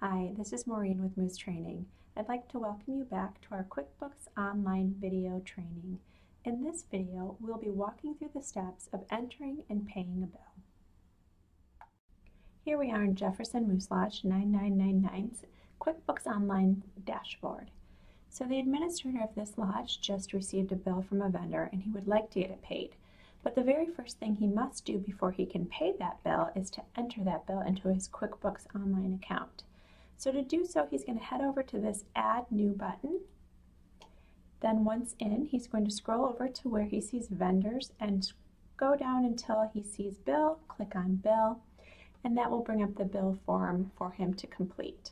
Hi, this is Maureen with Moose Training. I'd like to welcome you back to our QuickBooks Online video training. In this video, we'll be walking through the steps of entering and paying a bill. Here we are in Jefferson Moose Lodge 9999's QuickBooks Online dashboard. So the administrator of this lodge just received a bill from a vendor and he would like to get it paid. But the very first thing he must do before he can pay that bill is to enter that bill into his QuickBooks Online account. So to do so, he's going to head over to this Add New button. Then once in, he's going to scroll over to where he sees Vendors and go down until he sees Bill, click on Bill, and that will bring up the bill form for him to complete.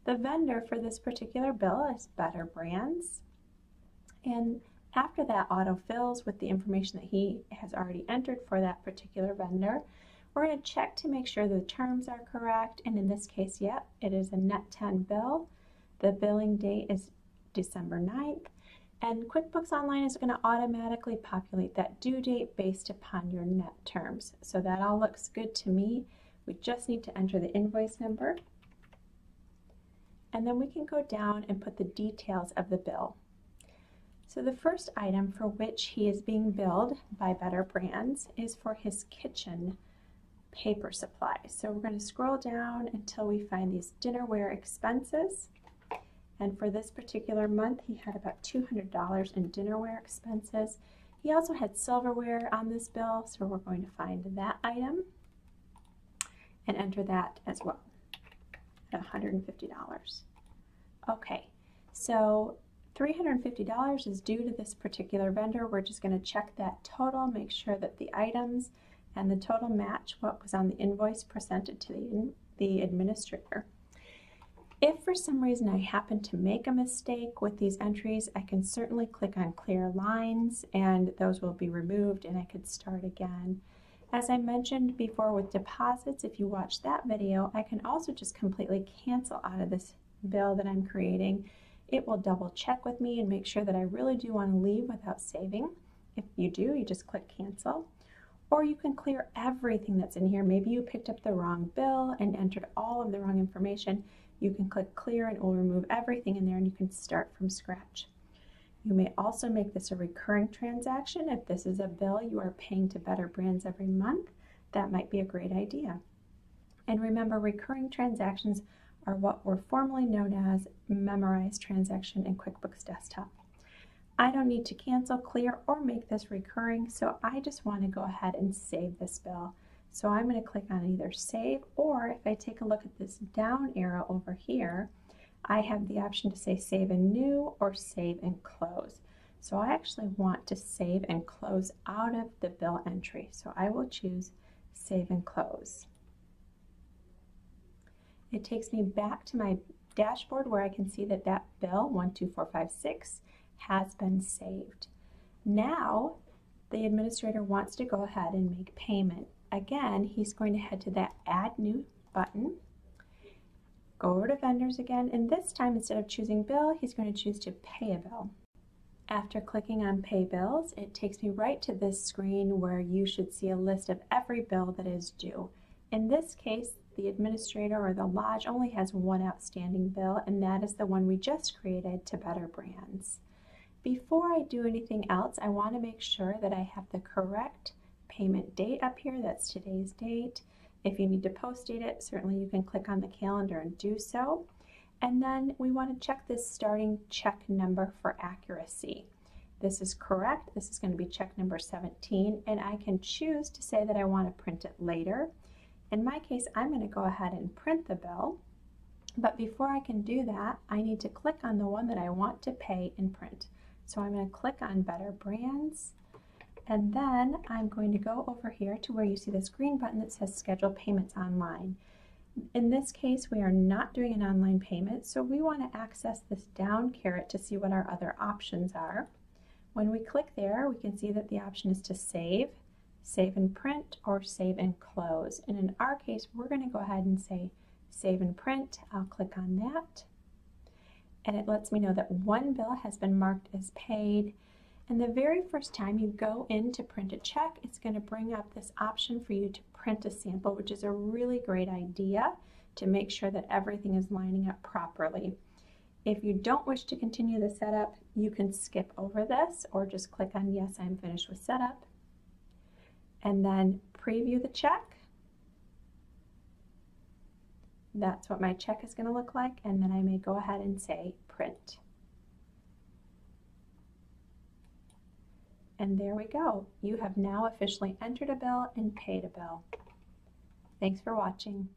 The vendor for this particular bill is Better Brands, and after that autofills with the information that he has already entered for that particular vendor, we're going to check to make sure the terms are correct, and in this case, yep, it is a net 10 bill. The billing date is December 9th, and QuickBooks Online is going to automatically populate that due date based upon your net terms. So that all looks good to me. We just need to enter the invoice number, and then we can go down and put the details of the bill. So the first item for which he is being billed by Better Brands is for his kitchen paper supplies. So we're going to scroll down until we find these dinnerware expenses. And for this particular month, he had about $200 in dinnerware expenses. He also had silverware on this bill, so we're going to find that item and enter that as well at $150. Okay, so $350 is due to this particular vendor. We're just going to check that total, make sure that the items and the total match what was on the invoice presented to the administrator. If for some reason I happen to make a mistake with these entries, I can certainly click on clear lines and those will be removed and I could start again. As I mentioned before with deposits, if you watch that video, I can also just completely cancel out of this bill that I'm creating. It will double check with me and make sure that I really do want to leave without saving. If you do, you just click cancel. Or you can clear everything that's in here. Maybe you picked up the wrong bill and entered all of the wrong information. You can click clear and it will remove everything in there and you can start from scratch. You may also make this a recurring transaction. If this is a bill you are paying to Better Brands every month, that might be a great idea. And remember, recurring transactions are what were formerly known as memorized transaction in QuickBooks Desktop. I don't need to cancel, clear, or make this recurring, so I just want to go ahead and save this bill. So I'm going to click on either save, or if I take a look at this down arrow over here, I have the option to say save and new or save and close. So I actually want to save and close out of the bill entry, so I will choose save and close. It takes me back to my dashboard where I can see that that bill 12456 has been saved. Now the administrator wants to go ahead and make payment. Again, he's going to head to that Add New button, go over to Vendors again, and this time instead of choosing Bill, he's going to choose to Pay a Bill. After clicking on Pay Bills, it takes me right to this screen where you should see a list of every bill that is due. In this case, the administrator or the lodge only has one outstanding bill, and that is the one we just created to Better Brands. Before I do anything else, I want to make sure that I have the correct payment date up here. That's today's date. If you need to post date it, certainly you can click on the calendar and do so. And then we want to check this starting check number for accuracy. This is correct. This is going to be check number 17, and I can choose to say that I want to print it later. In my case, I'm going to go ahead and print the bill, but before I can do that, I need to click on the one that I want to pay and print. So I'm going to click on Better Brands, and then I'm going to go over here to where you see this green button that says Schedule Payments Online. In this case, we are not doing an online payment, so we want to access this down caret to see what our other options are. When we click there, we can see that the option is to save, save and print, or save and close. And in our case, we're going to go ahead and say save and print. I'll click on that. And it lets me know that one bill has been marked as paid. And the very first time you go in to print a check, it's going to bring up this option for you to print a sample, which is a really great idea to make sure that everything is lining up properly. If you don't wish to continue the setup, you can skip over this or just click on yes, I'm finished with setup, and then preview the check. That's what my check is going to look like, and then I may go ahead and say print. And there we go. You have now officially entered a bill and paid a bill. Thanks for watching.